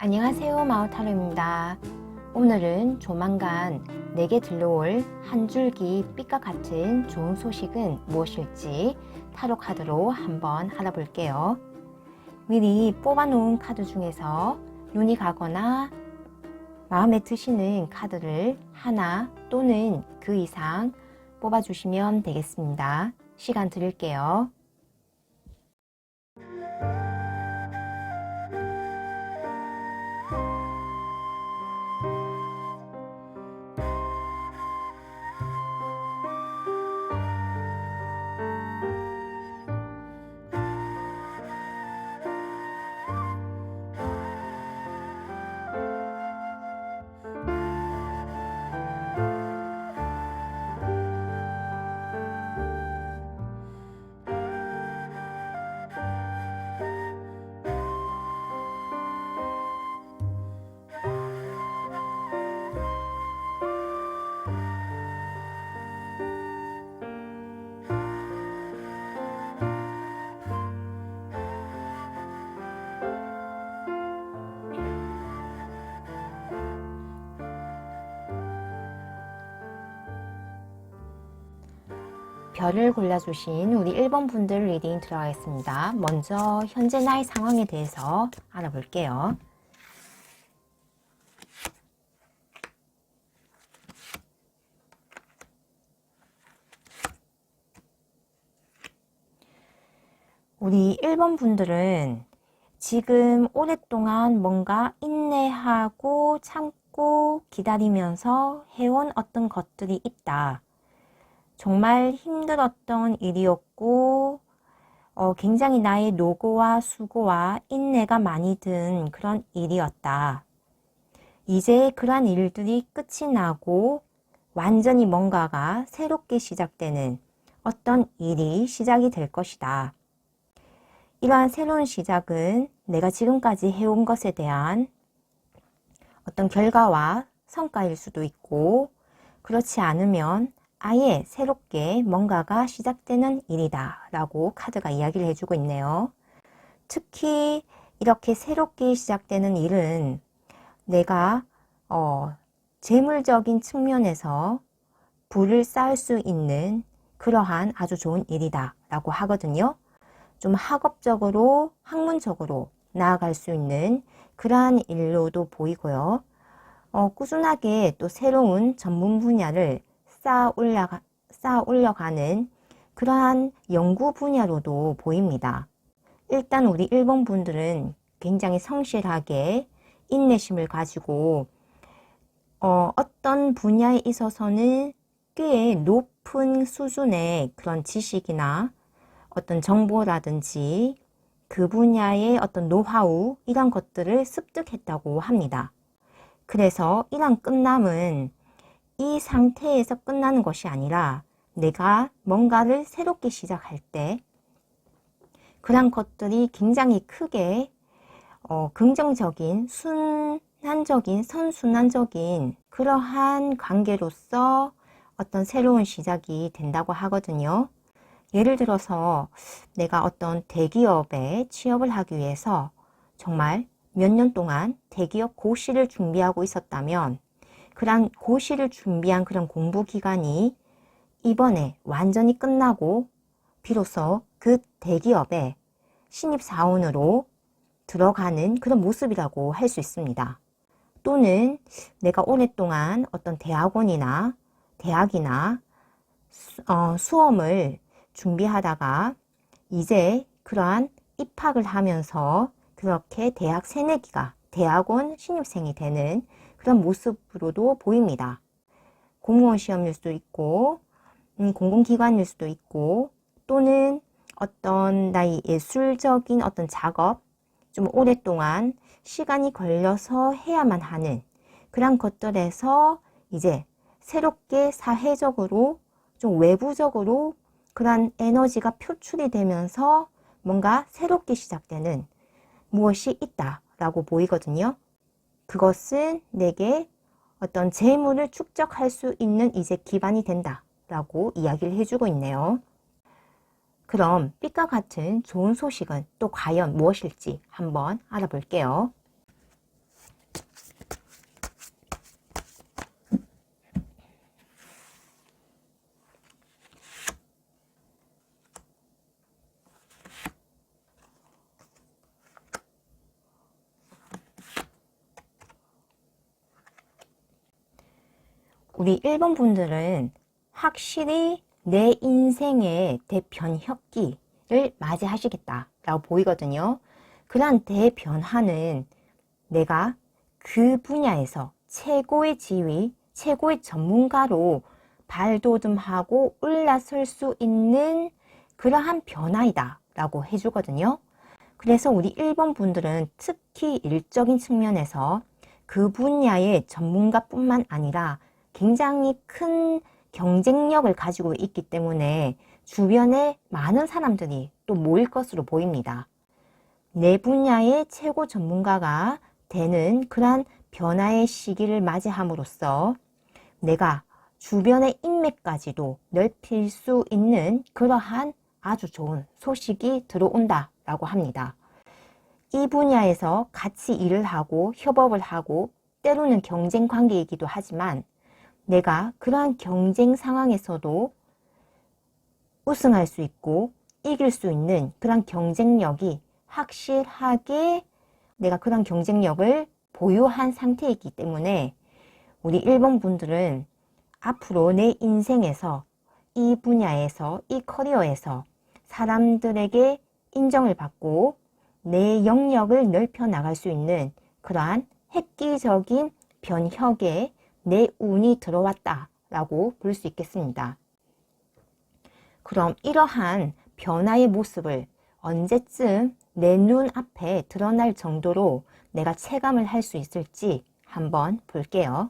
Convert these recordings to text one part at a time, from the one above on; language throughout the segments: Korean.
안녕하세요, 마오타로입니다. 오늘은 조만간 내게 들려올 한 줄기 빛과 같은 좋은 소식은 무엇일지 타로 카드로 한번 알아볼게요. 미리 뽑아놓은 카드 중에서 눈이 가거나 마음에 드시는 카드를 하나 또는 그 이상 뽑아주시면 되겠습니다. 시간 드릴게요. 별을 골라주신 우리 1번 분들 리딩 들어가겠습니다. 먼저 현재 나의 상황에 대해서 알아볼게요. 우리 1번 분들은 지금 오랫동안 뭔가 인내하고 참고 기다리면서 해온 어떤 것들이 있다. 정말 힘들었던 일이었고 굉장히 나의 노고와 수고와 인내가 많이 든 그런 일이었다. 이제 그러한 일들이 끝이 나고 완전히 뭔가가 새롭게 시작되는 어떤 일이 시작이 될 것이다. 이러한 새로운 시작은 내가 지금까지 해온 것에 대한 어떤 결과와 성과일 수도 있고, 그렇지 않으면 아예 새롭게 뭔가가 시작되는 일이다 라고 카드가 이야기를 해주고 있네요. 특히 이렇게 새롭게 시작되는 일은 내가 재물적인 측면에서 부를 쌓을 수 있는 그러한 아주 좋은 일이다 라고 하거든요. 좀 학업적으로 학문적으로 나아갈 수 있는 그러한 일로도 보이고요. 꾸준하게 또 새로운 전문 분야를 쌓아 올려가는 그러한 연구 분야로도 보입니다. 일단 우리 1번 분들은 굉장히 성실하게 인내심을 가지고 어떤 분야에 있어서는 꽤 높은 수준의 그런 지식이나 어떤 정보라든지 그 분야의 어떤 노하우 이런 것들을 습득했다고 합니다. 그래서 이런 끝남은 이 상태에서 끝나는 것이 아니라 내가 뭔가를 새롭게 시작할 때 그런 것들이 굉장히 크게 긍정적인, 순환적인, 선순환적인 그러한 관계로서 어떤 새로운 시작이 된다고 하거든요. 예를 들어서 내가 어떤 대기업에 취업을 하기 위해서 정말 몇 년 동안 대기업 고시를 준비하고 있었다면 그런 고시를 준비한 그런 공부 기간이 이번에 완전히 끝나고 비로소 그 대기업에 신입사원으로 들어가는 그런 모습이라고 할 수 있습니다. 또는 내가 오랫동안 어떤 대학원이나 대학이나 수험을 준비하다가 이제 그러한 입학을 하면서 그렇게 대학 새내기가 대학원 신입생이 되는 그런 모습으로도 보입니다. 공무원 시험일 수도 있고 공공기관일 수도 있고 또는 어떤 나의 예술적인 어떤 작업 좀 오랫동안 시간이 걸려서 해야만 하는 그런 것들에서 이제 새롭게 사회적으로 좀 외부적으로 그런 에너지가 표출이 되면서 뭔가 새롭게 시작되는 무엇이 있다라고 보이거든요. 그것은 내게 어떤 재물을 축적할 수 있는 이제 기반이 된다라고 이야기를 해주고 있네요. 그럼 빛과 같은 좋은 소식은 또 과연 무엇일지 한번 알아볼게요. 우리 1번 분들은 확실히 내 인생의 대변혁기를 맞이하시겠다라고 보이거든요. 그러한 대변화는 내가 그 분야에서 최고의 지위, 최고의 전문가로 발돋움하고 올라설 수 있는 그러한 변화이다 라고 해주거든요. 그래서 우리 1번 분들은 특히 일적인 측면에서 그 분야의 전문가뿐만 아니라 굉장히 큰 경쟁력을 가지고 있기 때문에 주변에 많은 사람들이 또 모일 것으로 보입니다. 내 분야의 최고 전문가가 되는 그러한 변화의 시기를 맞이함으로써 내가 주변의 인맥까지도 넓힐 수 있는 그러한 아주 좋은 소식이 들어온다 라고 합니다. 이 분야에서 같이 일을 하고 협업을 하고 때로는 경쟁 관계이기도 하지만 내가 그러한 경쟁 상황에서도 우승할 수 있고 이길 수 있는 그런 경쟁력이 확실하게 내가 그런 경쟁력을 보유한 상태이기 때문에 우리 1번 분들은 앞으로 내 인생에서 이 분야에서 이 커리어에서 사람들에게 인정을 받고 내 영역을 넓혀 나갈 수 있는 그러한 획기적인 변혁에 내 운이 들어왔다라고 볼 수 있겠습니다. 그럼 이러한 변화의 모습을 언제쯤 내 눈앞에 드러날 정도로 내가 체감을 할 수 있을지 한번 볼게요.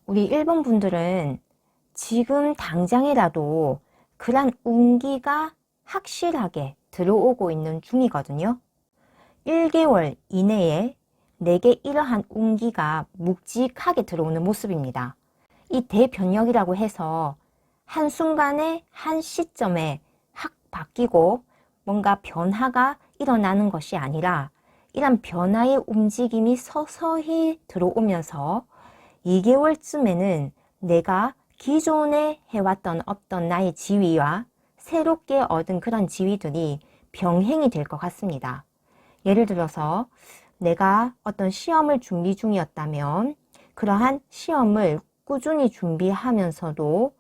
우리 1번 분들은 지금 당장이라도 그런 운기가 확실하게 들어오고 있는 중이거든요. 1개월 이내에 내게 이러한 운기가 묵직하게 들어오는 모습입니다. 이 대변혁이라고 해서 한순간에 한 시점에 확 바뀌고 뭔가 변화가 일어나는 것이 아니라 이런 변화의 움직임이 서서히 들어오면서 2개월쯤에는 내가 기존에 해왔던 어떤 나의 지위와 새롭게 얻은 그런 지위들이 병행이 될 것 같습니다. 예를 들어서 내가 어떤 시험을 준비 중이었다면 그러한 시험을 꾸준히 준비하면서도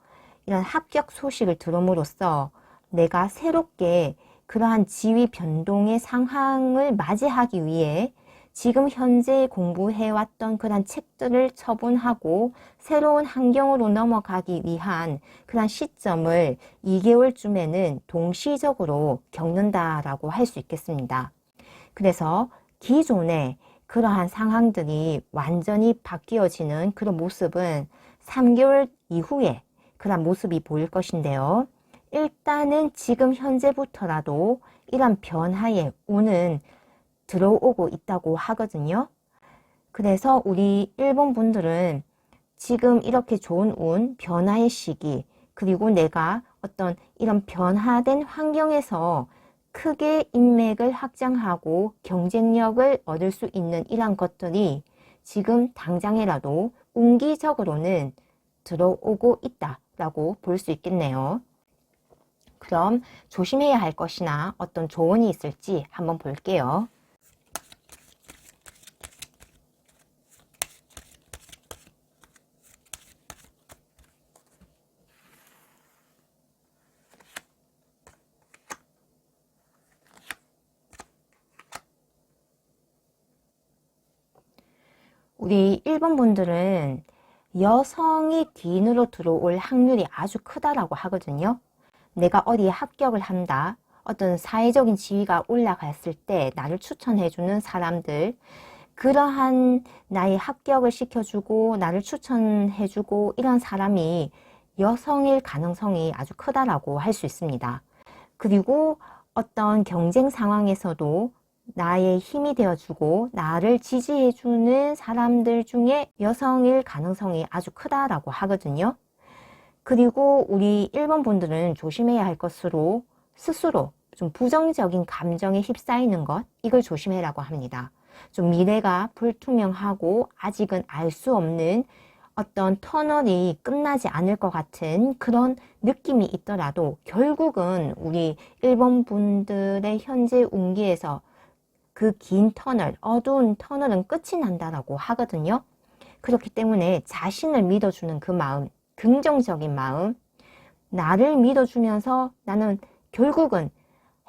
이런 합격 소식을 들음으로써 내가 새롭게 그러한 지위 변동의 상황을 맞이하기 위해 지금 현재 공부해왔던 그런 책들을 처분하고 새로운 환경으로 넘어가기 위한 그런 시점을 2개월쯤에는 동시적으로 겪는다라고 할 수 있겠습니다. 그래서 기존에 그러한 상황들이 완전히 바뀌어지는 그런 모습은 3개월 이후에 그런 모습이 보일 것인데요. 일단은 지금 현재부터라도 이런 변화의 운은 들어오고 있다고 하거든요. 그래서 우리 1번 분들은 지금 이렇게 좋은 운, 변화의 시기, 그리고 내가 어떤 이런 변화된 환경에서 크게 인맥을 확장하고 경쟁력을 얻을 수 있는 이런 것들이 지금 당장이라도 운기적으로는 들어오고 있다라고 볼 수 있겠네요. 그럼 조심해야 할 것이나 어떤 조언이 있을지 한번 볼게요. 우리 1번 분들은 여성이 귀인으로 들어올 확률이 아주 크다라고 하거든요. 내가 어디에 합격을 한다, 어떤 사회적인 지위가 올라갔을 때 나를 추천해주는 사람들, 그러한 나의 합격을 시켜주고 나를 추천해주고 이런 사람이 여성일 가능성이 아주 크다라고 할 수 있습니다. 그리고 어떤 경쟁 상황에서도 나의 힘이 되어주고 나를 지지해주는 사람들 중에 여성일 가능성이 아주 크다라고 하거든요. 그리고 우리 1번 분들은 조심해야 할 것으로 스스로 좀 부정적인 감정에 휩싸이는 것, 이걸 조심해라고 합니다. 좀 미래가 불투명하고 아직은 알 수 없는 어떤 터널이 끝나지 않을 것 같은 그런 느낌이 있더라도 결국은 우리 1번 분들의 현재 운기에서 그 긴 터널, 어두운 터널은 끝이 난다라고 하거든요. 그렇기 때문에 자신을 믿어주는 그 마음, 긍정적인 마음, 나를 믿어주면서 나는 결국은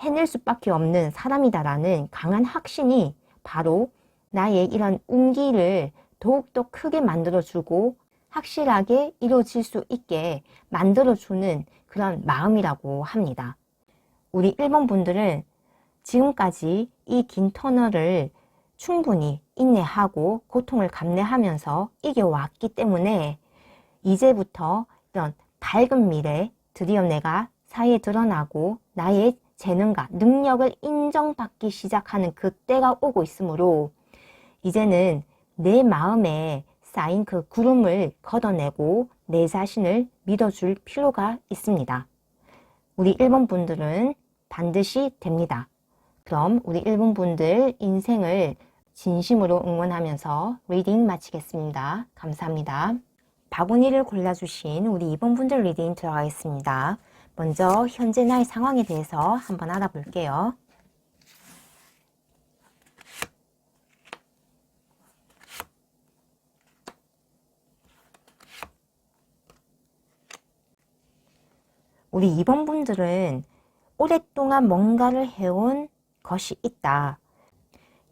해낼 수밖에 없는 사람이다라는 강한 확신이 바로 나의 이런 운기를 더욱더 크게 만들어주고 확실하게 이루어질 수 있게 만들어주는 그런 마음이라고 합니다. 우리 1번 분들은 지금까지 이 긴 터널을 충분히 인내하고 고통을 감내하면서 이겨왔기 때문에 이제부터 이런 밝은 미래, 드디어 내가 사회에 드러나고 나의 재능과 능력을 인정받기 시작하는 그때가 오고 있으므로 이제는 내 마음에 쌓인 그 구름을 걷어내고 내 자신을 믿어줄 필요가 있습니다. 우리 1번 분들은 반드시 됩니다. 그럼 우리 1번 분들 인생을 진심으로 응원하면서 리딩 마치겠습니다. 감사합니다. 바구니를 골라주신 우리 2번 분들 리딩 들어가겠습니다. 먼저 현재 나의 상황에 대해서 한번 알아볼게요. 우리 2번 분들은 오랫동안 뭔가를 해온 것이 있다.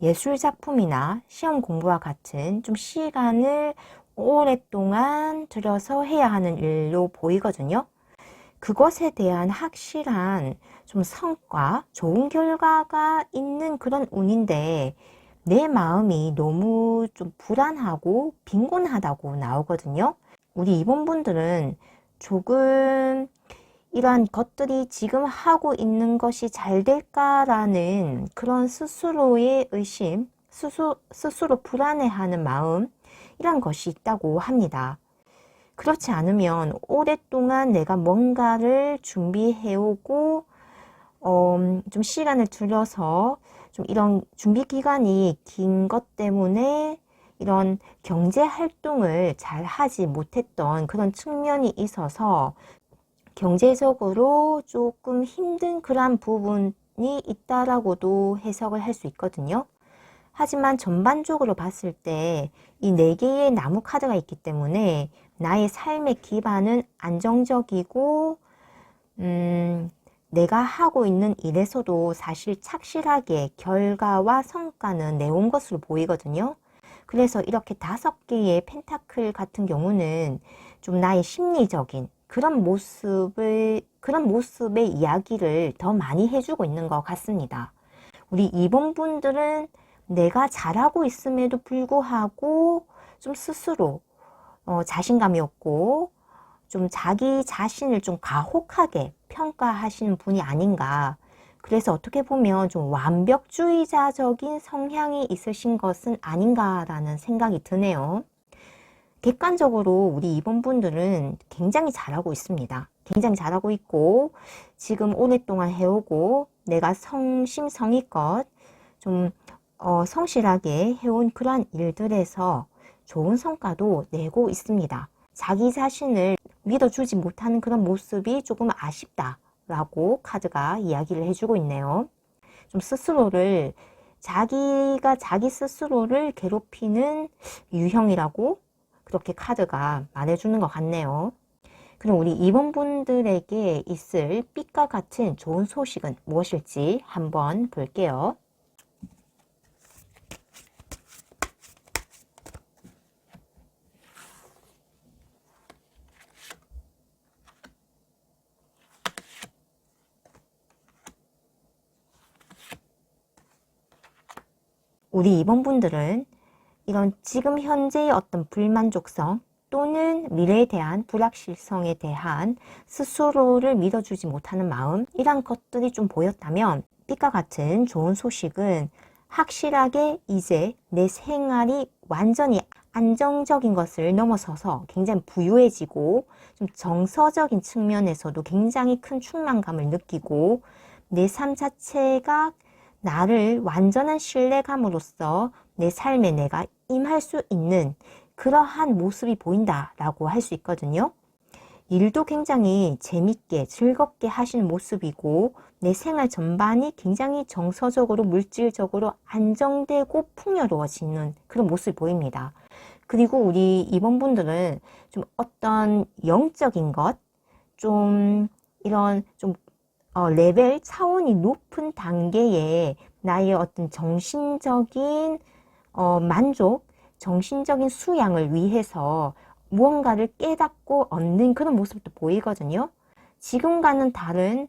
예술작품이나 시험 공부와 같은 좀 시간을 오랫동안 들여서 해야 하는 일로 보이거든요. 그것에 대한 확실한 좀 성과, 좋은 결과가 있는 그런 운인데 내 마음이 너무 좀 불안하고 빈곤하다고 나오거든요. 우리 2번 분들은 조금 이러한 것들이 지금 하고 있는 것이 잘 될까라는 그런 스스로의 의심, 스스로 불안해하는 마음, 이런 것이 있다고 합니다. 그렇지 않으면 오랫동안 내가 뭔가를 준비해오고 좀 시간을 들여서 좀 이런 준비 기간이 긴 것 때문에 이런 경제 활동을 잘 하지 못했던 그런 측면이 있어서 경제적으로 조금 힘든 그런 부분이 있다라고도 해석을 할 수 있거든요. 하지만 전반적으로 봤을 때 이 4개의 나무 카드가 있기 때문에 나의 삶의 기반은 안정적이고 내가 하고 있는 일에서도 사실 착실하게 결과와 성과는 내온 것으로 보이거든요. 그래서 이렇게 5개의 펜타클 같은 경우는 좀 나의 심리적인 그런 모습의 이야기를 더 많이 해주고 있는 것 같습니다. 우리 2번 분들은 내가 잘하고 있음에도 불구하고 좀 스스로 자신감이 없고 좀 자기 자신을 좀 가혹하게 평가하시는 분이 아닌가. 그래서 어떻게 보면 좀 완벽주의자적인 성향이 있으신 것은 아닌가라는 생각이 드네요. 객관적으로 우리 2번 분들은 굉장히 잘하고 있습니다. 굉장히 잘하고 있고 지금 오랫동안 해오고 내가 성심성의껏 좀 성실하게 해온 그러한 일들에서 좋은 성과도 내고 있습니다. 자기 자신을 믿어주지 못하는 그런 모습이 조금 아쉽다라고 카드가 이야기를 해주고 있네요. 좀 스스로를 자기가 자기 스스로를 괴롭히는 유형이라고 그렇게 카드가 말해주는 것 같네요. 그럼 우리 2번 분들에게 있을 빛과 같은 좋은 소식은 무엇일지 한번 볼게요. 우리 2번 분들은 이런 지금 현재의 어떤 불만족성 또는 미래에 대한 불확실성에 대한 스스로를 믿어주지 못하는 마음, 이런 것들이 좀 보였다면 빛과 같은 좋은 소식은 확실하게 이제 내 생활이 완전히 안정적인 것을 넘어서서 굉장히 부유해지고 좀 정서적인 측면에서도 굉장히 큰 충만감을 느끼고 내 삶 자체가 나를 완전한 신뢰감으로써 내 삶에 내가 임할 수 있는 그러한 모습이 보인다라고 할 수 있거든요. 일도 굉장히 재밌게 즐겁게 하시는 모습이고 내 생활 전반이 굉장히 정서적으로 물질적으로 안정되고 풍요로워지는 그런 모습이 보입니다. 그리고 우리 이번분들은 좀 어떤 영적인 것, 좀 이런 좀 레벨 차원이 높은 단계의 나의 어떤 정신적인 만족, 정신적인 수양을 위해서 무언가를 깨닫고 얻는 그런 모습도 보이거든요. 지금과는 다른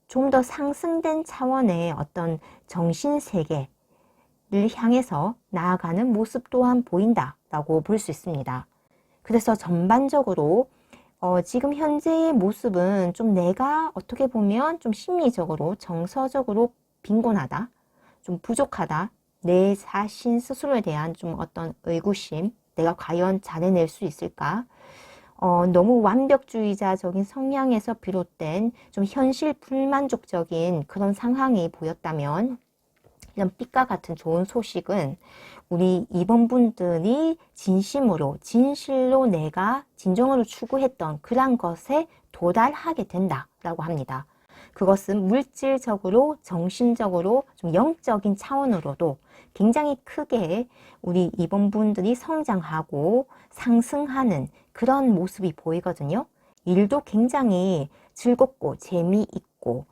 좀 더 상승된 차원의 어떤 정신세계를 향해서 나아가는 모습 또한 보인다라고 볼 수 있습니다. 그래서 전반적으로 지금 현재의 모습은 좀 내가 어떻게 보면 좀 심리적으로, 정서적으로 빈곤하다, 좀 부족하다, 내 자신 스스로에 대한 좀 어떤 의구심, 내가 과연 잘해낼 수 있을까? 너무 완벽주의자적인 성향에서 비롯된 좀 현실 불만족적인 그런 상황이 보였다면 이런 빛과 같은 좋은 소식은 우리 이번분들이 진심으로, 진실로 내가 진정으로 추구했던 그러한 것에 도달하게 된다라고 합니다. 그것은 물질적으로, 정신적으로, 좀 영적인 차원으로도 굉장히 크게 우리 이번분들이 성장하고 상승하는 그런 모습이 보이거든요. 일도 굉장히 즐겁고 재미있고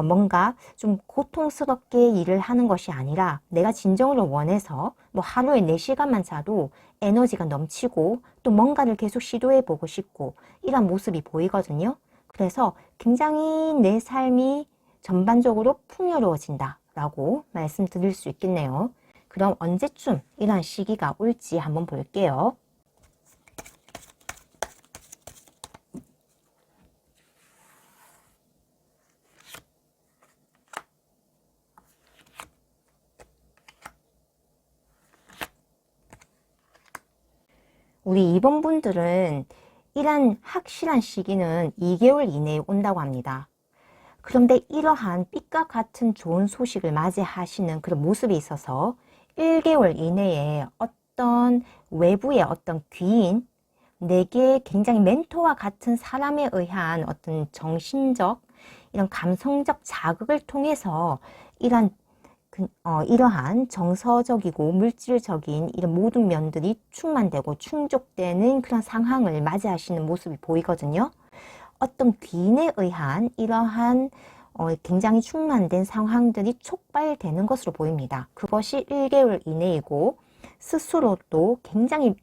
뭔가 좀 고통스럽게 일을 하는 것이 아니라 내가 진정으로 원해서 뭐 하루에 4시간만 자도 에너지가 넘치고 또 뭔가를 계속 시도해 보고 싶고 이런 모습이 보이거든요. 그래서 굉장히 내 삶이 전반적으로 풍요로워진다 라고 말씀드릴 수 있겠네요. 그럼 언제쯤 이런 시기가 올지 한번 볼게요. 우리 이번 분들은 이런 확실한 시기는 2개월 이내에 온다고 합니다. 그런데 이러한 빛과 같은 좋은 소식을 맞이하시는 그런 모습이 있어서 1개월 이내에 어떤 외부의 어떤 귀인, 내게 굉장히 멘토와 같은 사람에 의한 어떤 정신적, 이런 감성적 자극을 통해서 이러한 정서적이고 물질적인 이런 모든 면들이 충만되고 충족되는 그런 상황을 맞이하시는 모습이 보이거든요. 어떤 귀인에 의한 이러한 굉장히 충만된 상황들이 촉발되는 것으로 보입니다. 그것이 1개월 이내이고 스스로도 굉장히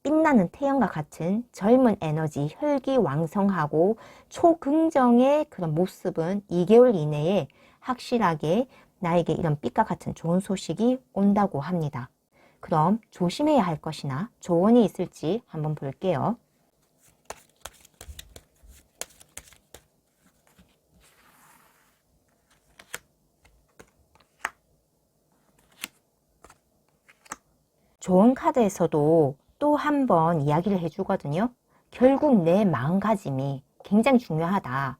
빛나는 태양과 같은 젊은 에너지, 혈기왕성하고 초긍정의 그런 모습은 2개월 이내에 확실하게 나에게 이런 빛과 같은 좋은 소식이 온다고 합니다. 그럼 조심해야 할 것이나 조언이 있을지 한번 볼게요. 조언 카드에서도 또 한 번 이야기를 해주거든요. 결국 내 마음가짐이 굉장히 중요하다.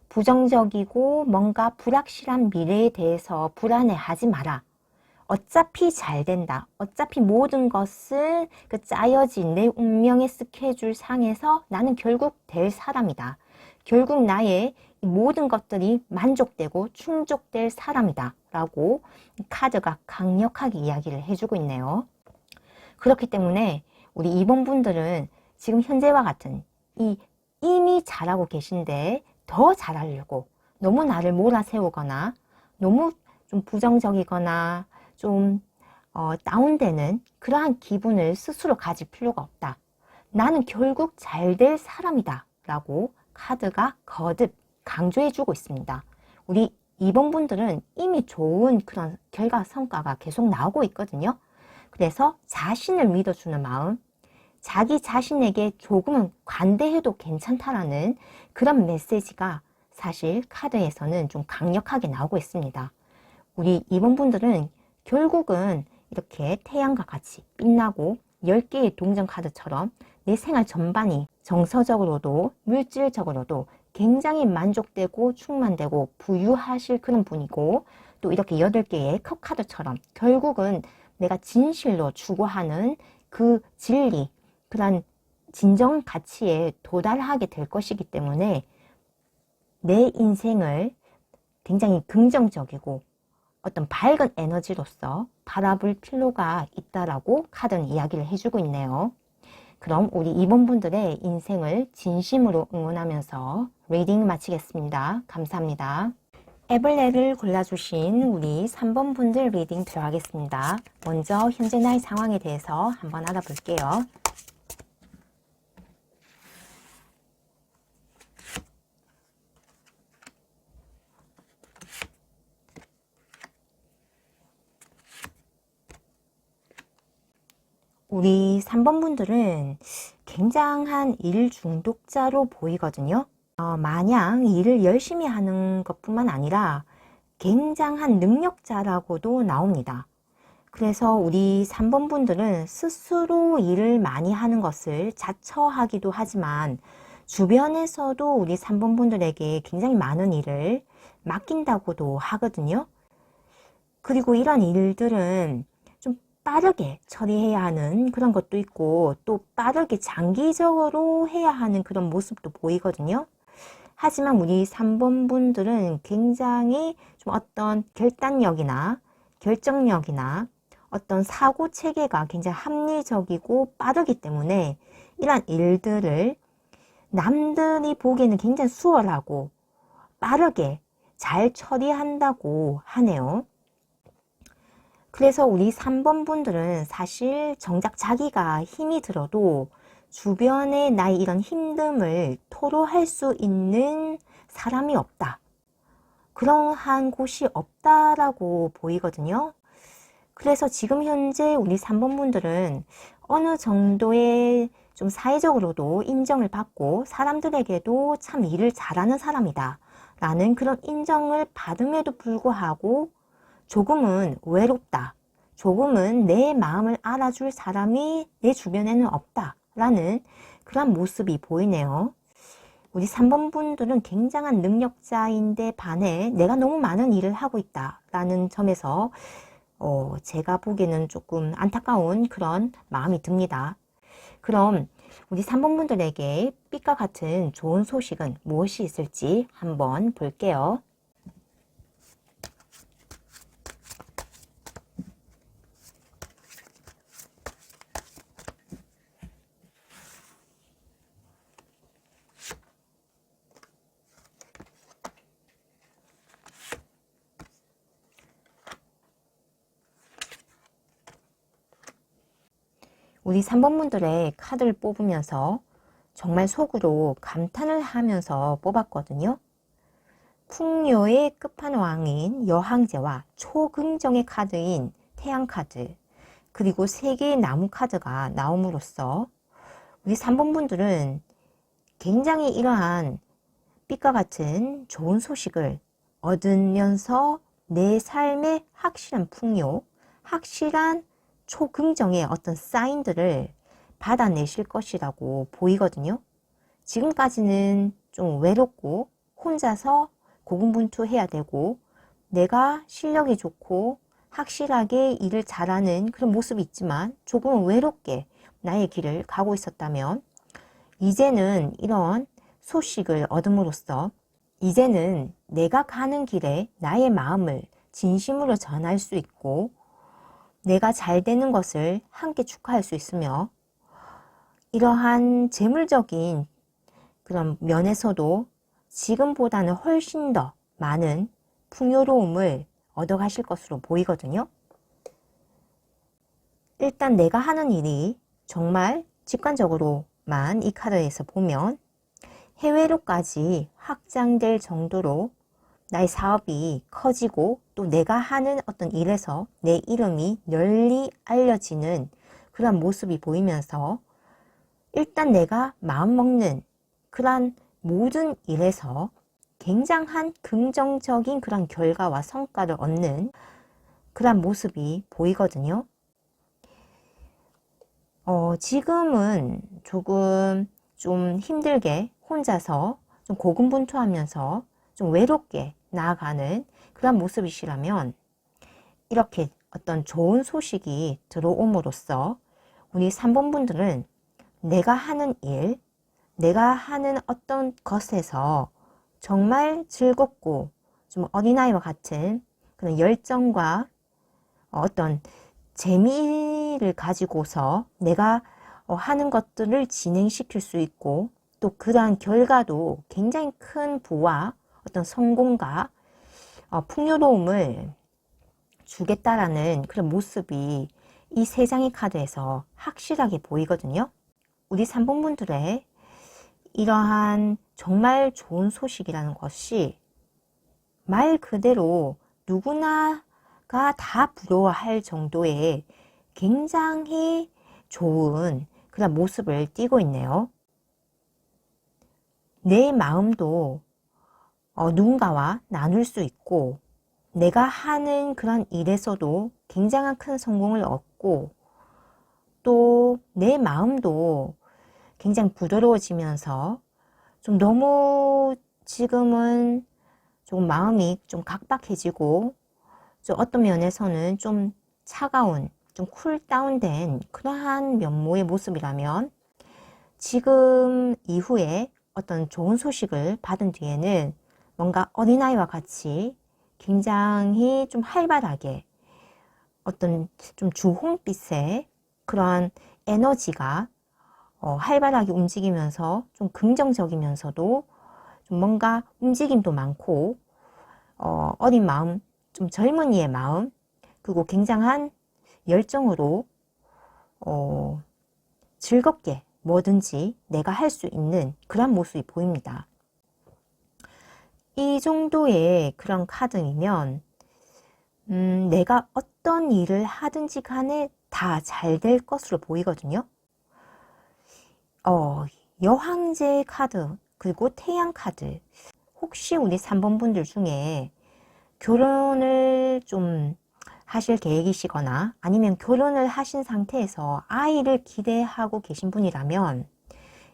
부정적이고 뭔가 불확실한 미래에 대해서 불안해하지 마라. 어차피 잘 된다. 어차피 모든 것은 그 짜여진 내 운명의 스케줄 상에서 나는 결국 될 사람이다. 결국 나의 모든 것들이 만족되고 충족될 사람이다. 라고 카드가 강력하게 이야기를 해주고 있네요. 그렇기 때문에 우리 이번 분들은 지금 현재와 같은 이미 잘하고 계신데 더 잘하려고 너무 나를 몰아세우거나 너무 좀 부정적이거나 좀 다운되는 그러한 기분을 스스로 가질 필요가 없다. 나는 결국 잘 될 사람이다 라고 카드가 거듭 강조해주고 있습니다. 우리 이번 분들은 이미 좋은 그런 결과 성과가 계속 나오고 있거든요. 그래서 자신을 믿어주는 마음, 자기 자신에게 조금은 관대해도 괜찮다라는 그런 메시지가 사실 카드에서는 좀 강력하게 나오고 있습니다. 우리 이번 분들은 결국은 이렇게 태양과 같이 빛나고 10개의 동전 카드처럼 내 생활 전반이 정서적으로도 물질적으로도 굉장히 만족되고 충만되고 부유하실 그런 분이고 또 이렇게 8개의 컵카드처럼 결국은 내가 진실로 추구하는 그 진리, 그런 진정 가치에 도달하게 될 것이기 때문에 내 인생을 굉장히 긍정적이고 어떤 밝은 에너지로서 바라볼 필요가 있다라고 카드는 이야기를 해주고 있네요. 그럼 우리 2번 분들의 인생을 진심으로 응원하면서 리딩 마치겠습니다. 감사합니다. 애벌레를 골라주신 우리 3번 분들 리딩 들어가겠습니다. 먼저 현재 나의 상황에 대해서 한번 알아볼게요. 우리 3번 분들은 굉장한 일 중독자로 보이거든요. 마냥 일을 열심히 하는 것뿐만 아니라 굉장한 능력자라고도 나옵니다. 그래서 우리 3번 분들은 스스로 일을 많이 하는 것을 자처하기도 하지만 주변에서도 우리 3번 분들에게 굉장히 많은 일을 맡긴다고도 하거든요. 그리고 이런 일들은 좀 빠르게 처리해야 하는 그런 것도 있고 또 빠르게 장기적으로 해야 하는 그런 모습도 보이거든요. 하지만 우리 3번 분들은 굉장히 좀 어떤 결단력이나 결정력이나 어떤 사고 체계가 굉장히 합리적이고 빠르기 때문에 이런 일들을 남들이 보기에는 굉장히 수월하고 빠르게 잘 처리한다고 하네요. 그래서 우리 3번 분들은 사실 정작 자기가 힘이 들어도 주변에 나의 이런 힘듦을 토로할 수 있는 사람이 없다. 그러한 곳이 없다라고 보이거든요. 그래서 지금 현재 우리 3번 분들은 어느 정도의 좀 사회적으로도 인정을 받고 사람들에게도 참 일을 잘하는 사람이다 라는 그런 인정을 받음에도 불구하고 조금은 외롭다. 조금은 내 마음을 알아줄 사람이 내 주변에는 없다. 라는 그런 모습이 보이네요. 우리 3번 분들은 굉장한 능력자인데 반해 내가 너무 많은 일을 하고 있다. 라는 점에서 제가 보기에는 조금 안타까운 그런 마음이 듭니다. 그럼 우리 3번 분들에게 빛과 같은 좋은 소식은 무엇이 있을지 한번 볼게요. 우리 3번 분들의 카드를 뽑으면서 정말 속으로 감탄을 하면서 뽑았거든요. 풍요의 끝판왕인 여항제와 초긍정의 카드인 태양카드, 그리고 3개의 나무 카드가 나옴으로써 우리 3번 분들은 굉장히 이러한 빛과 같은 좋은 소식을 얻으면서 내 삶의 확실한 풍요, 확실한 초긍정의 어떤 사인들을 받아내실 것이라고 보이거든요. 지금까지는 좀 외롭고 혼자서 고군분투해야 되고 내가 실력이 좋고 확실하게 일을 잘하는 그런 모습이 있지만 조금은 외롭게 나의 길을 가고 있었다면 이제는 이런 소식을 얻음으로써 이제는 내가 가는 길에 나의 마음을 진심으로 전할 수 있고 내가 잘 되는 것을 함께 축하할 수 있으며 이러한 재물적인 그런 면에서도 지금보다는 훨씬 더 많은 풍요로움을 얻어가실 것으로 보이거든요. 일단 내가 하는 일이 정말 직관적으로만 이 카드에서 보면 해외로까지 확장될 정도로 나의 사업이 커지고 또 내가 하는 어떤 일에서 내 이름이 널리 알려지는 그런 모습이 보이면서 일단 내가 마음먹는 그런 모든 일에서 굉장한 긍정적인 그런 결과와 성과를 얻는 그런 모습이 보이거든요. 지금은 조금 좀 힘들게 혼자서 좀 고군분투하면서 좀 외롭게 나아가는 그런 모습이시라면 이렇게 어떤 좋은 소식이 들어옴으로써 우리 3번 분들은 내가 하는 일, 내가 하는 어떤 것에서 정말 즐겁고 좀 어린아이와 같은 그런 열정과 어떤 재미를 가지고서 내가 하는 것들을 진행시킬 수 있고 또 그러한 결과도 굉장히 큰 부와 어떤 성공과 풍요로움을 주겠다라는 그런 모습이 이 세 장의 카드에서 확실하게 보이거든요. 우리 3번 분들의 이러한 정말 좋은 소식이라는 것이 말 그대로 누구나가 다 부러워할 정도의 굉장히 좋은 그런 모습을 띠고 있네요. 내 마음도 누군가와 나눌 수 있고 내가 하는 그런 일에서도 굉장한 큰 성공을 얻고 또 내 마음도 굉장히 부드러워지면서 좀 너무 지금은 조금 마음이 좀 각박해지고 좀 어떤 면에서는 좀 차가운, 좀 쿨다운된 그러한 면모의 모습이라면 지금 이후에 어떤 좋은 소식을 받은 뒤에는 뭔가 어린아이와 같이 굉장히 좀 활발하게 어떤 좀 주홍빛의 그러한 에너지가 활발하게 움직이면서 좀 긍정적이면서도 좀 뭔가 움직임도 많고 어린 마음, 좀 젊은이의 마음 그리고 굉장한 열정으로 즐겁게 뭐든지 내가 할 수 있는 그런 모습이 보입니다. 이 정도의 그런 카드이면 내가 어떤 일을 하든지 간에 다 잘 될 것으로 보이거든요. 여황제 카드 그리고 태양 카드 혹시 우리 3번 분들 중에 결혼을 좀 하실 계획이시거나 아니면 결혼을 하신 상태에서 아이를 기대하고 계신 분이라면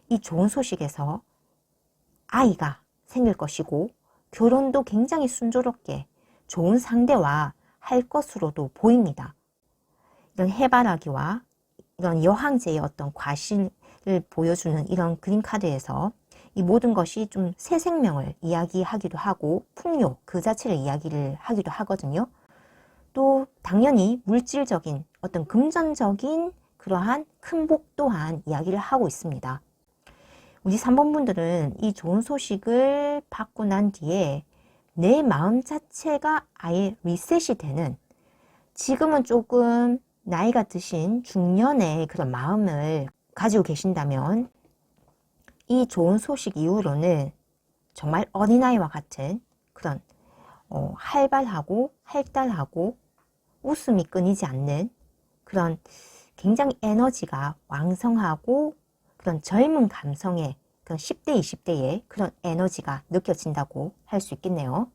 이 좋은 소식에서 아이가 생길 것이고 결혼도 굉장히 순조롭게 좋은 상대와 할 것으로도 보입니다. 이런 해바라기와 이런 여황제의 어떤 과실을 보여주는 이런 그림 카드에서 이 모든 것이 좀 새 생명을 이야기하기도 하고 풍요 그 자체를 이야기를 하기도 하거든요. 또 당연히 물질적인 어떤 금전적인 그러한 큰 복 또한 이야기를 하고 있습니다. 우리 3번 분들은 이 좋은 소식을 받고 난 뒤에 내 마음 자체가 아예 리셋이 되는 지금은 조금 나이가 드신 중년의 그런 마음을 가지고 계신다면 이 좋은 소식 이후로는 정말 어린아이와 같은 그런 활발하고 활달하고 웃음이 끊이지 않는 그런 굉장히 에너지가 왕성하고 그런 젊은 감성의 그런 10대, 20대의 그런 에너지가 느껴진다고 할 수 있겠네요.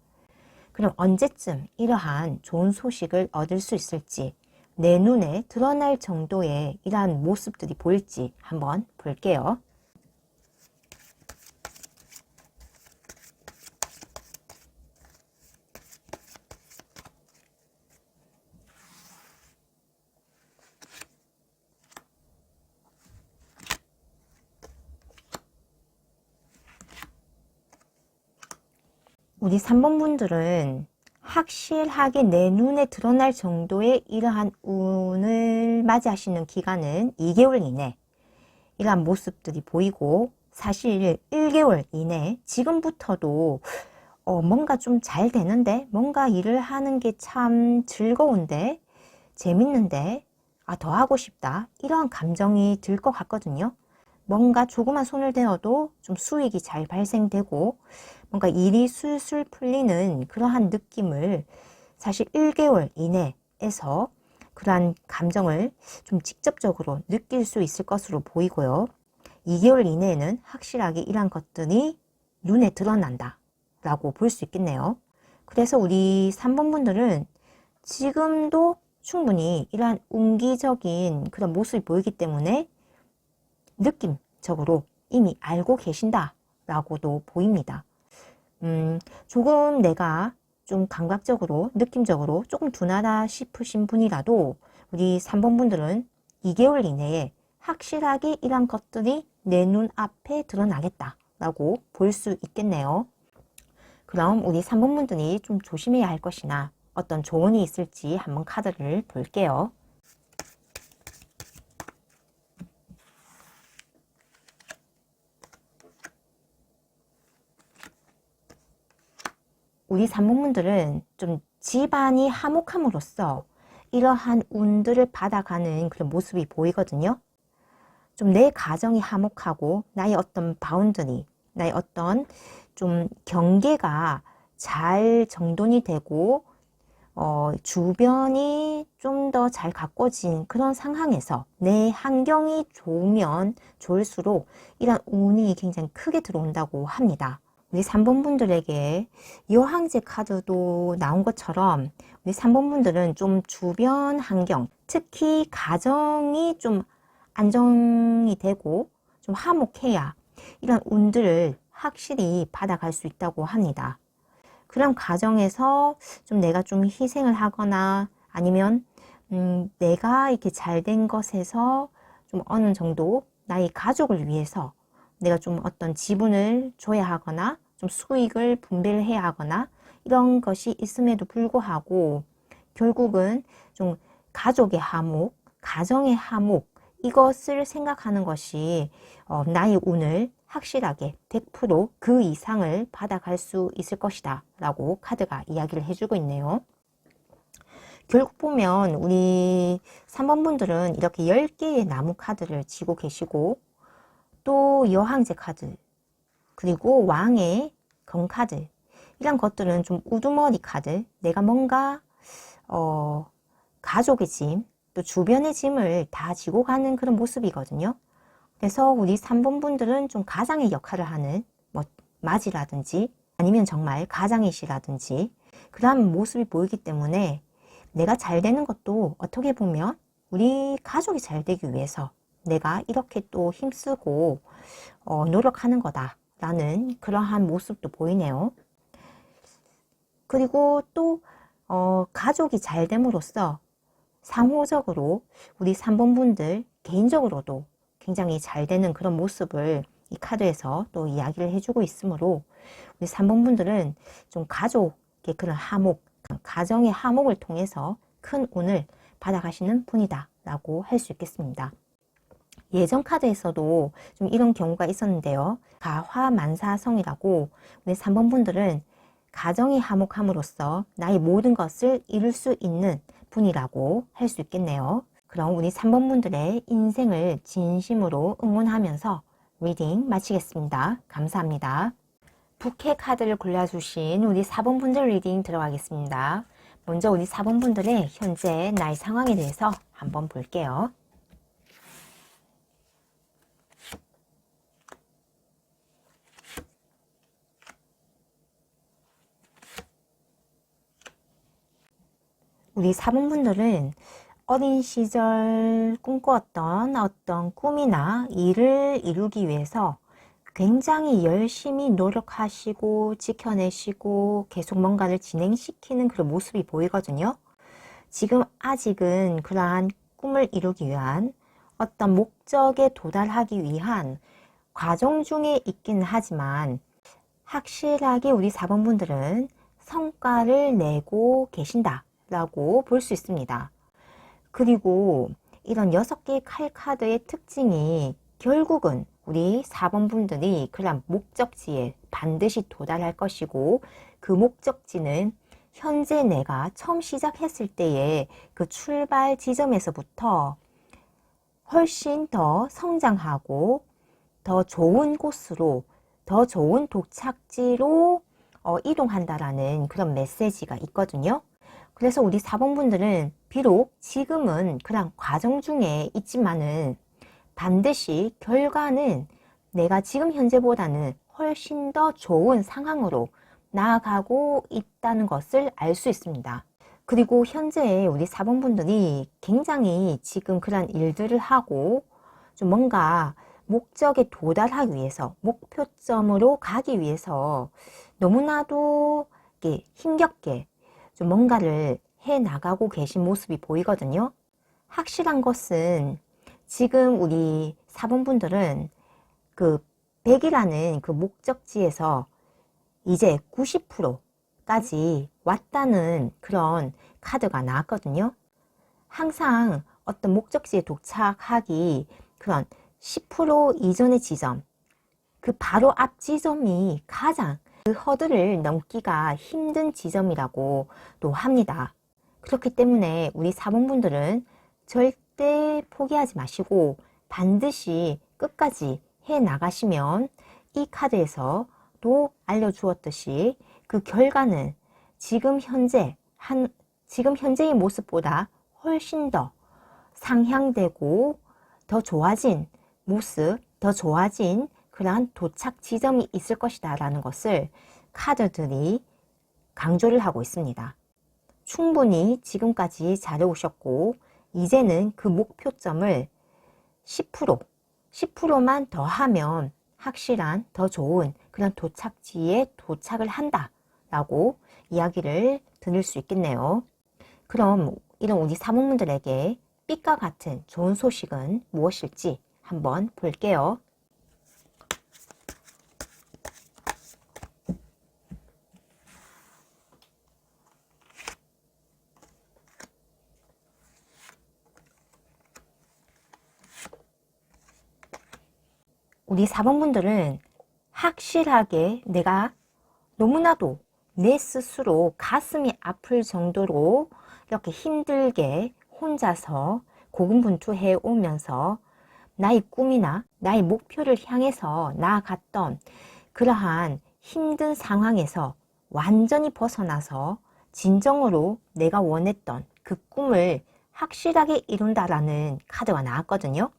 그럼 언제쯤 이러한 좋은 소식을 얻을 수 있을지 내 눈에 드러날 정도의 이러한 모습들이 보일지 한번 볼게요. 우리 3번 분들은 확실하게 내 눈에 드러날 정도의 이러한 운을 맞이하시는 기간은 2개월 이내 이러한 모습들이 보이고 사실 1개월 이내 지금부터도 뭔가 좀 잘 되는데 뭔가 일을 하는 게 참 즐거운데 재밌는데 더 하고 싶다 이러한 감정이 들 것 같거든요. 뭔가 조그만 손을 대어도 좀 수익이 잘 발생되고 뭔가 일이 술술 풀리는 그러한 느낌을 사실 1개월 이내에서 그러한 감정을 좀 직접적으로 느낄 수 있을 것으로 보이고요. 2개월 이내에는 확실하게 이러한 것들이 눈에 드러난다 라고 볼 수 있겠네요. 그래서 우리 3번 분들은 지금도 충분히 이러한 운기적인 그런 모습이 보이기 때문에 느낌적으로 이미 알고 계신다 라고도 보입니다. 조금 내가 좀 감각적으로, 느낌적으로 조금 둔하다 싶으신 분이라도 우리 3번 분들은 2개월 이내에 확실하게 이런 것들이 내 눈앞에 드러나겠다라고 볼 수 있겠네요. 그럼 우리 3번 분들이 좀 조심해야 할 것이나 어떤 조언이 있을지 한번 카드를 볼게요. 우리 3번 분들은 좀 집안이 화목함으로써 이러한 운들을 받아가는 그런 모습이 보이거든요. 좀 내 가정이 화목하고 나의 어떤 바운더리, 나의 어떤 좀 경계가 잘 정돈이 되고 주변이 좀 더 잘 가꿔진 그런 상황에서 내 환경이 좋으면 좋을수록 이런 운이 굉장히 크게 들어온다고 합니다. 우리 3번 분들에게 여왕제 카드도 나온 것처럼 우리 3번 분들은 좀 주변 환경, 특히 가정이 좀 안정이 되고 좀 화목해야 이런 운들을 확실히 받아갈 수 있다고 합니다. 그런 과정에서 좀 내가 좀 희생을 하거나 아니면 내가 이렇게 잘된 것에서 좀 어느 정도 나의 가족을 위해서 내가 좀 어떤 지분을 줘야 하거나 좀 수익을 분배를 해야 하거나 이런 것이 있음에도 불구하고 결국은 좀 가족의 화목, 가정의 화목 이것을 생각하는 것이 나의 운을 확실하게 100% 이상을 받아갈 수 있을 것이다 라고 카드가 이야기를 해주고 있네요. 결국 보면 우리 3번 분들은 이렇게 10개의 나무 카드를 쥐고 계시고 또 여왕제 카드 그리고 왕의 검카드 이런 것들은 좀 우두머리 카드 내가 뭔가 가족의 짐 또 주변의 짐을 다 지고 가는 그런 모습이거든요. 그래서 우리 3번 분들은 좀 가장의 역할을 하는 뭐 맞이라든지 아니면 정말 가장이시라든지 그런 모습이 보이기 때문에 내가 잘 되는 것도 어떻게 보면 우리 가족이 잘 되기 위해서 내가 이렇게 또 힘쓰고 노력하는 거다라는 그러한 모습도 보이네요. 그리고 또 가족이 잘 됨으로써 상호적으로 우리 3번 분들 개인적으로도 굉장히 잘 되는 그런 모습을 이 카드에서 또 이야기를 해주고 있으므로 우리 3번 분들은 좀 가족의 그런 화목, 가정의 화목을 통해서 큰 운을 받아가시는 분이다 라고 할 수 있겠습니다. 예전 카드에서도 좀 이런 경우가 있었는데요. 가화만사성이라고 우리 3번 분들은 가정이 화목함으로써 나의 모든 것을 이룰 수 있는 분이라고 할 수 있겠네요. 그럼 우리 3번 분들의 인생을 진심으로 응원하면서 리딩 마치겠습니다. 감사합니다. 부캐 카드를 골라주신 우리 4번 분들 리딩 들어가겠습니다. 먼저 우리 4번 분들의 현재 나의 상황에 대해서 한번 볼게요. 우리 4번 분들은 어린 시절 꿈꾸었던 어떤 꿈이나 일을 이루기 위해서 굉장히 열심히 노력하시고 지켜내시고 계속 뭔가를 진행시키는 그런 모습이 보이거든요. 지금 아직은 그러한 꿈을 이루기 위한 어떤 목적에 도달하기 위한 과정 중에 있기는 하지만 확실하게 우리 4번 분들은 성과를 내고 계신다 라고 볼 수 있습니다. 그리고 이런 6개의 칼 카드의 특징이 결국은 우리 4번 분들이 그런 목적지에 반드시 도달할 것이고 그 목적지는 현재 내가 처음 시작했을 때의 그 출발 지점에서부터 훨씬 더 성장하고 더 좋은 곳으로 더 좋은 도착지로 이동한다라는 그런 메시지가 있거든요. 그래서 우리 4번 분들은 비록 지금은 그런 과정 중에 있지만은 반드시 결과는 내가 지금 현재보다는 훨씬 더 좋은 상황으로 나아가고 있다는 것을 알 수 있습니다. 그리고 현재 우리 4번 분들이 굉장히 지금 그런 일들을 하고 좀 뭔가 목적에 도달하기 위해서 목표점으로 가기 위해서 너무나도 힘겹게 좀 뭔가를 해 나가고 계신 모습이 보이거든요. 확실한 것은 지금 우리 사본분들은 그 100이라는 그 목적지에서 이제 90%까지 왔다는 그런 카드가 나왔거든요. 항상 어떤 목적지에 도착하기 그런 10% 이전의 지점, 그 바로 앞 지점이 가장 그 허들을 넘기가 힘든 지점이라고 또 합니다. 그렇기 때문에 우리 사본분들은 절대 포기하지 마시고 반드시 끝까지 해 나가시면 이 카드에서도 알려주었듯이 그 결과는 지금 현재의 모습보다 훨씬 더 상향되고 더 좋아진 모습, 더 좋아진 그러한 도착 지점이 있을 것이다 라는 것을 카드들이 강조를 하고 있습니다. 충분히 지금까지 잘해오셨고 이제는 그 목표점을 10%만 더 하면 확실한 더 좋은 그런 도착지에 도착을 한다 라고 이야기를 드릴 수 있겠네요. 그럼 이런 우리 사모님들에게 빛과 같은 좋은 소식은 무엇일지 한번 볼게요. 우리 사범분들은 확실하게 내가 너무나도 내 스스로 가슴이 아플 정도로 이렇게 힘들게 혼자서 고군분투해 오면서 나의 꿈이나 나의 목표를 향해서 나아갔던 그러한 힘든 상황에서 완전히 벗어나서 진정으로 내가 원했던 그 꿈을 확실하게 이룬다라는 카드가 나왔거든요.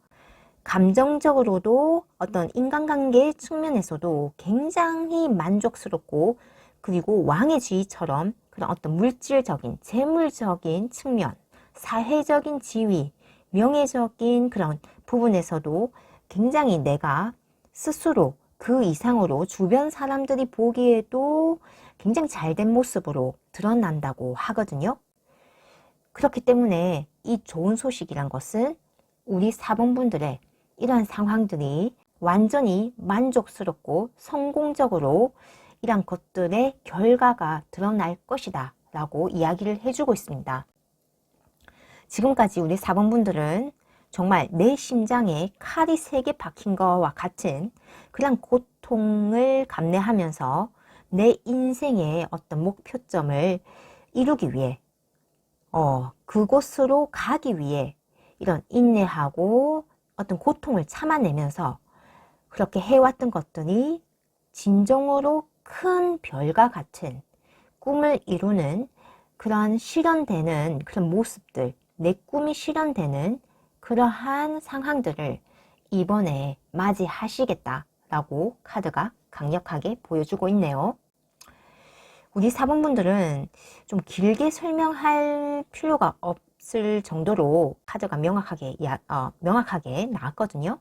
감정적으로도 어떤 인간관계 측면에서도 굉장히 만족스럽고 그리고 왕의 지위처럼 그런 어떤 물질적인, 재물적인 측면, 사회적인 지위, 명예적인 그런 부분에서도 굉장히 내가 스스로 그 이상으로 주변 사람들이 보기에도 굉장히 잘된 모습으로 드러난다고 하거든요. 그렇기 때문에 이 좋은 소식이란 것은 우리 사범분들의 이러한 상황들이 완전히 만족스럽고 성공적으로 이러한 것들의 결과가 드러날 것이다 라고 이야기를 해주고 있습니다. 지금까지 우리 사범분들은 정말 내 심장에 칼이 3개 박힌 것과 같은 그런 고통을 감내하면서 내 인생의 어떤 목표점을 이루기 위해 그곳으로 가기 위해 이런 인내하고 어떤 고통을 참아내면서 그렇게 해왔던 것들이 진정으로 큰 별과 같은 꿈을 이루는 그런 실현되는 그런 모습들, 내 꿈이 실현되는 그러한 상황들을 이번에 맞이하시겠다라고 카드가 강력하게 보여주고 있네요. 우리 사범분들은 좀 길게 설명할 필요가 없을 정도로 카드가 명확하게 나왔거든요.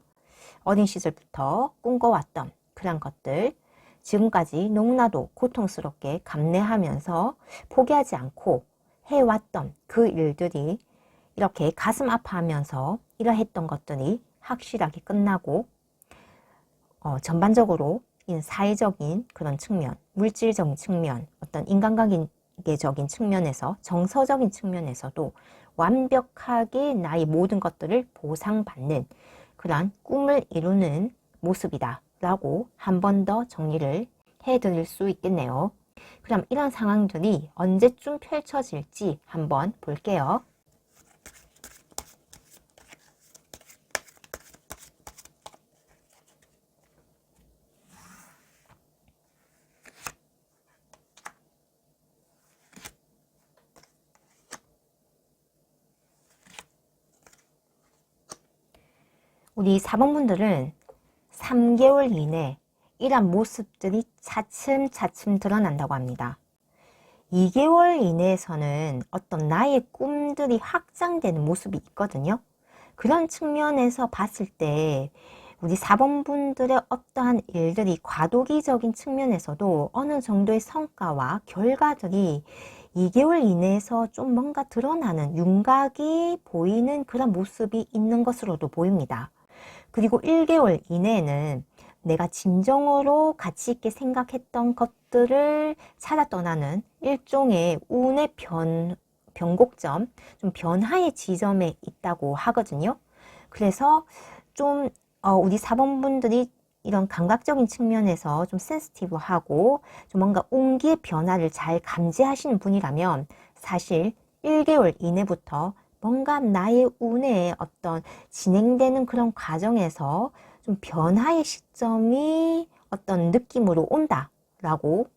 어린 시절부터 꿈꿔왔던 그런 것들, 지금까지 너무나도 고통스럽게 감내하면서 포기하지 않고 해왔던 그 일들이 이렇게 가슴 아파하면서 이러했던 것들이 확실하게 끝나고 전반적으로 사회적인 그런 측면, 물질적인 측면, 어떤 인간관계적인 측면에서 정서적인 측면에서도 완벽하게 나의 모든 것들을 보상받는 그러한 꿈을 이루는 모습이다 라고 한 번 더 정리를 해드릴 수 있겠네요. 그럼 이런 상황들이 언제쯤 펼쳐질지 한번 볼게요. 우리 사범분들은 3개월 이내 이러한 모습들이 차츰차츰 드러난다고 합니다. 2개월 이내에서는 어떤 나의 꿈들이 확장되는 모습이 있거든요. 그런 측면에서 봤을 때 우리 4번 분들의 어떠한 일들이 과도기적인 측면에서도 어느 정도의 성과와 결과들이 2개월 이내에서 좀 뭔가 드러나는 윤곽이 보이는 그런 모습이 있는 것으로도 보입니다. 그리고 1개월 이내에는 내가 진정으로 가치 있게 생각했던 것들을 찾아 떠나는 일종의 운의 변곡점, 좀 변화의 지점에 있다고 하거든요. 그래서 좀 우리 4번 분들이 이런 감각적인 측면에서 좀 센시티브하고 좀 뭔가 운기의 변화를 잘 감지하시는 분이라면 사실 1개월 이내부터 뭔가 나의 운에 어떤 진행되는 그런 과정에서 좀 변화의 시점이 어떤 느낌으로 온다라고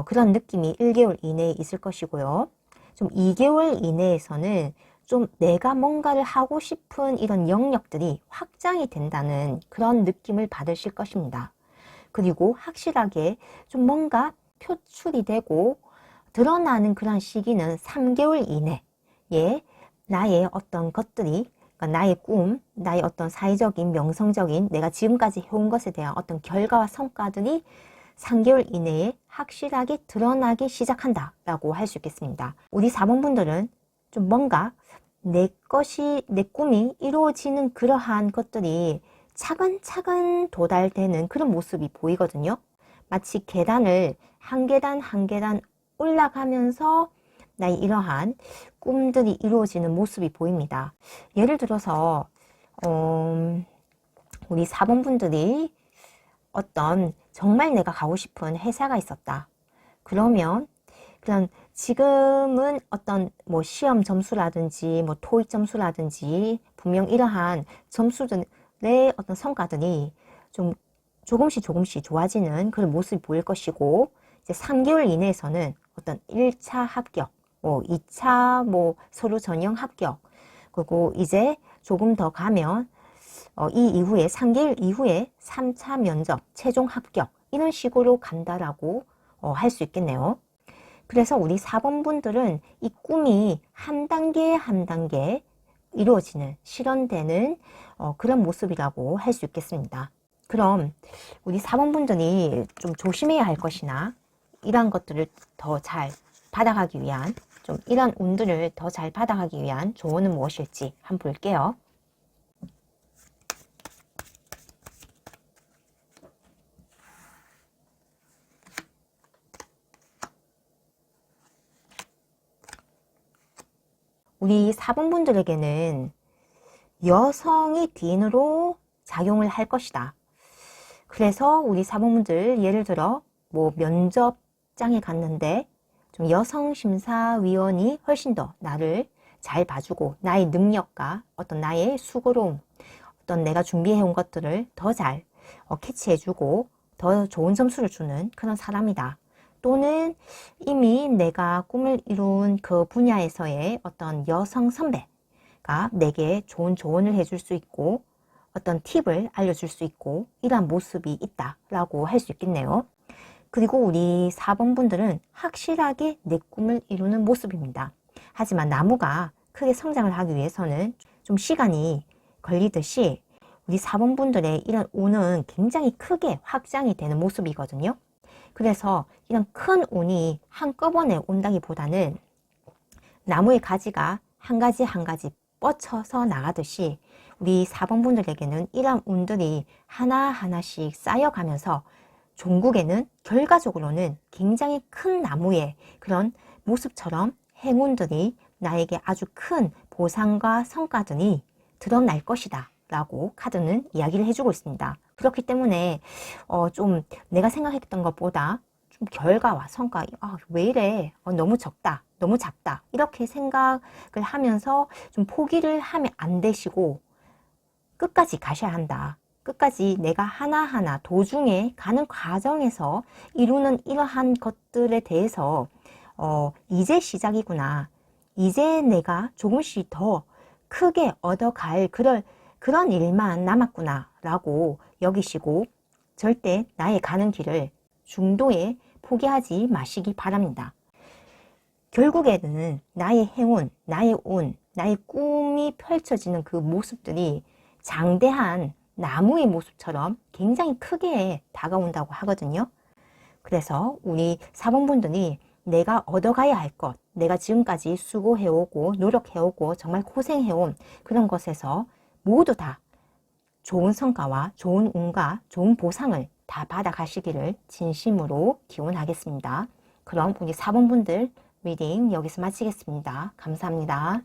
그런 느낌이 1개월 이내에 있을 것이고요. 좀 2개월 이내에서는 좀 내가 뭔가를 하고 싶은 이런 영역들이 확장이 된다는 그런 느낌을 받으실 것입니다. 그리고 확실하게 좀 뭔가 표출이 되고 드러나는 그런 시기는 3개월 이내에 나의 어떤 것들이, 그러니까 나의 꿈, 나의 어떤 사회적인, 명성적인 내가 지금까지 해온 것에 대한 어떤 결과와 성과들이 3개월 이내에 확실하게 드러나기 시작한다 라고 할 수 있겠습니다. 우리 4번 분들은 좀 뭔가 내 꿈이 이루어지는 그러한 것들이 차근차근 도달되는 그런 모습이 보이거든요. 마치 계단을 한 계단 한 계단 올라가면서 나의 이러한 꿈들이 이루어지는 모습이 보입니다. 예를 들어서 우리 4번 분들이 어떤 정말 내가 가고 싶은 회사가 있었다. 그러면 그냥 지금은 어떤 뭐 시험 점수라든지 뭐 토익 점수라든지 분명 이러한 점수들의 어떤 성과들이 좀 조금씩 좋아지는 그런 모습이 보일 것이고, 이제 3개월 이내에서는 어떤 1차 합격, 뭐 2차 뭐 서류 전형 합격, 그리고 이제 조금 더 가면 이 이후에 3개월 이후에 3차 면접, 최종 합격 이런 식으로 간다라고 할 수 있겠네요. 그래서 우리 4번 분들은 이 꿈이 한 단계 한 단계 이루어지는, 실현되는 그런 모습이라고 할 수 있겠습니다. 그럼 우리 4번 분들이 좀 조심해야 할 것이나 이러한 것들을 더 잘 받아가기 위한, 좀 이런 운들을 더 잘 받아가기 위한 조언은 무엇일지 한번 볼게요. 우리 4번 분들에게는 여성이 뒤인으로 작용을 할 것이다. 그래서 우리 4번 분들 예를 들어 뭐 면접장에 갔는데 좀 여성 심사위원이 훨씬 더 나를 잘 봐주고 나의 능력과 어떤 나의 수고로움, 어떤 내가 준비해온 것들을 더 잘 캐치해주고 더 좋은 점수를 주는 그런 사람이다. 또는 이미 내가 꿈을 이룬 그 분야에서의 어떤 여성 선배가 내게 좋은 조언을 해줄 수 있고 어떤 팁을 알려줄 수 있고 이러한 모습이 있다라고 할 수 있겠네요. 그리고 우리 4번 분들은 확실하게 내 꿈을 이루는 모습입니다. 하지만 나무가 크게 성장을 하기 위해서는 좀 시간이 걸리듯이 우리 4번 분들의 이런 운은 굉장히 크게 확장이 되는 모습이거든요. 그래서 이런 큰 운이 한꺼번에 온다기보다는 나무의 가지가 한 가지 한 가지 뻗쳐서 나가듯이 우리 4번 분들에게는 이런 운들이 하나하나씩 쌓여가면서 종국에는 결과적으로는 굉장히 큰 나무의 그런 모습처럼 행운들이 나에게 아주 큰 보상과 성과들이 드러날 것이다 라고 카드는 이야기를 해주고 있습니다. 그렇기 때문에 좀 내가 생각했던 것보다 좀 결과와 성과 왜 이래 너무 적다 너무 작다 이렇게 생각을 하면서 좀 포기를 하면 안 되시고 끝까지 가셔야 한다. 끝까지 내가 하나하나 도중에 가는 과정에서 이루는 이러한 것들에 대해서 이제 시작이구나. 이제 내가 조금씩 더 크게 얻어갈 그런 일만 남았구나 라고 여기시고 절대 나의 가는 길을 중도에 포기하지 마시기 바랍니다. 결국에는 나의 행운, 나의 운, 나의 꿈이 펼쳐지는 그 모습들이 장대한 나무의 모습처럼 굉장히 크게 다가온다고 하거든요. 그래서 우리 4번 분들이 내가 얻어가야 할 것, 내가 지금까지 수고해오고 노력해오고 정말 고생해온 그런 것에서 모두 다 좋은 성과와 좋은 운과 좋은 보상을 다 받아가시기를 진심으로 기원하겠습니다. 그럼 우리 4번 분들 리딩 여기서 마치겠습니다. 감사합니다.